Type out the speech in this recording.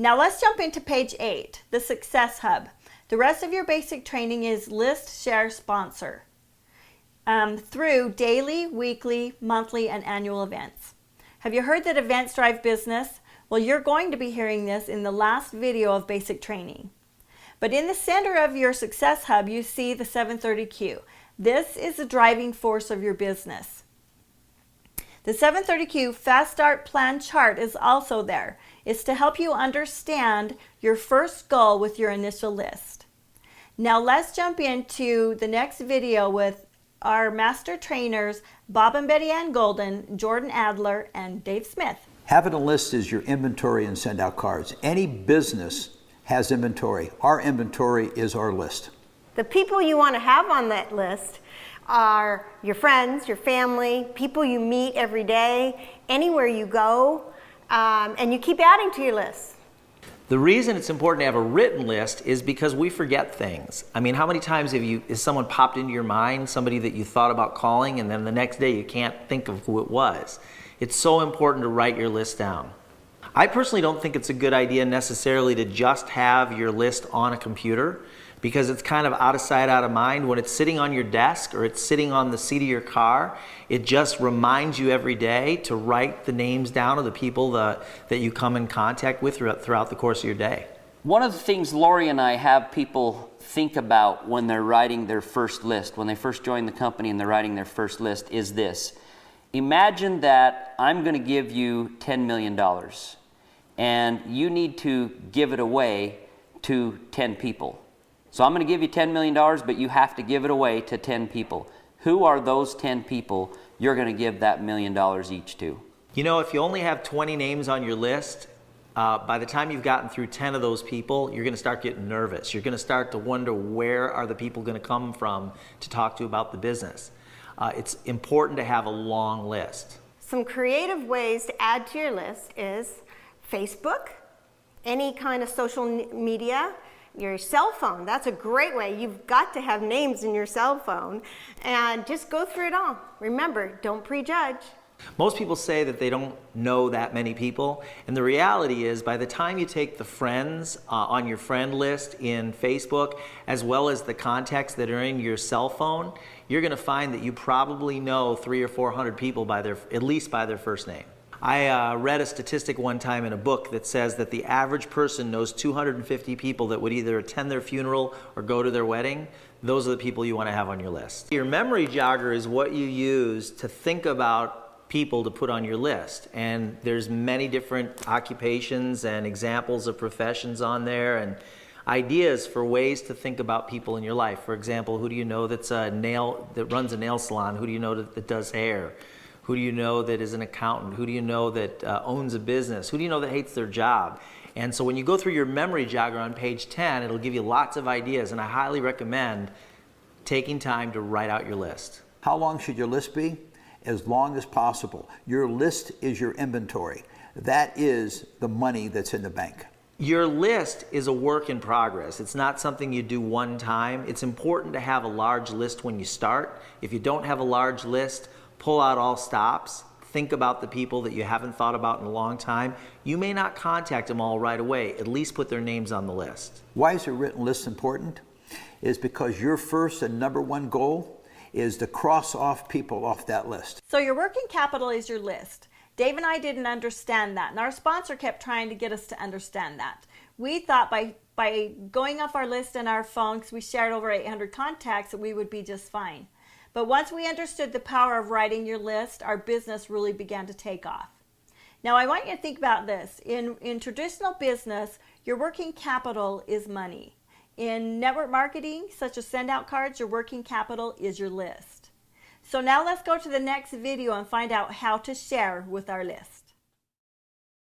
Now let's jump into page 8, the Success Hub. The rest of your basic training is list, share, sponsor through daily, weekly, monthly, and annual events. Have you heard that events drive business? Well, you're going to be hearing this in the last video of basic training. But in the center of your Success Hub, you see the 730Q. This is the driving force of your business. The 730Q Fast Start Plan chart is also there. It's to help you understand your first goal with your initial list. Now let's jump into the next video with our master trainers, Bob and Betty Ann Golden, Jordan Adler, and Dave Smith. Having a list is your inventory and send out cards. Any business has inventory. Our inventory is our list. The people you want to have on that list are your friends, your family, people you meet every day, anywhere you go, and you keep adding to your list. The reason it's important to have a written list is because we forget things. I mean, how many times has someone popped into your mind, somebody that you thought about calling, and then the next day you can't think of who it was? It's so important to write your list down. I personally don't think it's a good idea necessarily to just have your list on a computer, because it's kind of out of sight, out of mind. When it's sitting on your desk or it's sitting on the seat of your car, it just reminds you every day to write the names down of the people that you come in contact with throughout the course of your day. One of the things Lori and I have people think about when they're writing their first list, when they first join the company and they're writing their first list, is this. Imagine that I'm going to give you $10 million and you need to give it away to 10 people. So I'm going to give you $10 million, but you have to give it away to 10 people. Who are those 10 people you're going to give that $1 million each to? You know, if you only have 20 names on your list, by the time you've gotten through 10 of those people, you're going to start getting nervous. You're going to start to wonder, where are the people going to come from to talk to about the business? It's important to have a long list. Some creative ways to add to your list is Facebook, any kind of social media, your cell phone. That's a great way. You've got to have names in your cell phone, and just go through it all. Remember, don't prejudge. Most people say that they don't know that many people, and the reality is, by the time you take the friends on your friend list in Facebook, as well as the contacts that are in your cell phone, you're going to find that you probably know 300 or 400 people at least by their first name. I read a statistic one time in a book that says that the average person knows 250 people that would either attend their funeral or go to their wedding. Those are the people you want to have on your list. Your memory jogger is what you use to think about people to put on your list. And there's many different occupations and examples of professions on there, and ideas for ways to think about people in your life. For example, who do you know that runs a nail salon? Who do you know that does hair? Who do you know that is an accountant? Who do you know that owns a business? Who do you know that hates their job? And so when you go through your memory jogger on page 10, it'll give you lots of ideas, and I highly recommend taking time to write out your list. How long should your list be? As long as possible. Your list is your inventory. That is the money that's in the bank. Your list is a work in progress. It's not something you do one time. It's important to have a large list when you start. If you don't have a large list, pull out all stops. Think about the people that you haven't thought about in a long time. You may not contact them all right away. At least put their names on the list. Why is a written list important? It's because your first and number one goal is to cross off people off that list. So your working capital is your list. Dave and I didn't understand that, and our sponsor kept trying to get us to understand that. We thought by going off our list in our phone, because we shared over 800 contacts, that we would be just fine. But once we understood the power of writing your list, our business really began to take off. Now I want you to think about this. In traditional business, your working capital is money. In network marketing, such as send out cards, your working capital is your list. So now let's go to the next video and find out how to share with our list.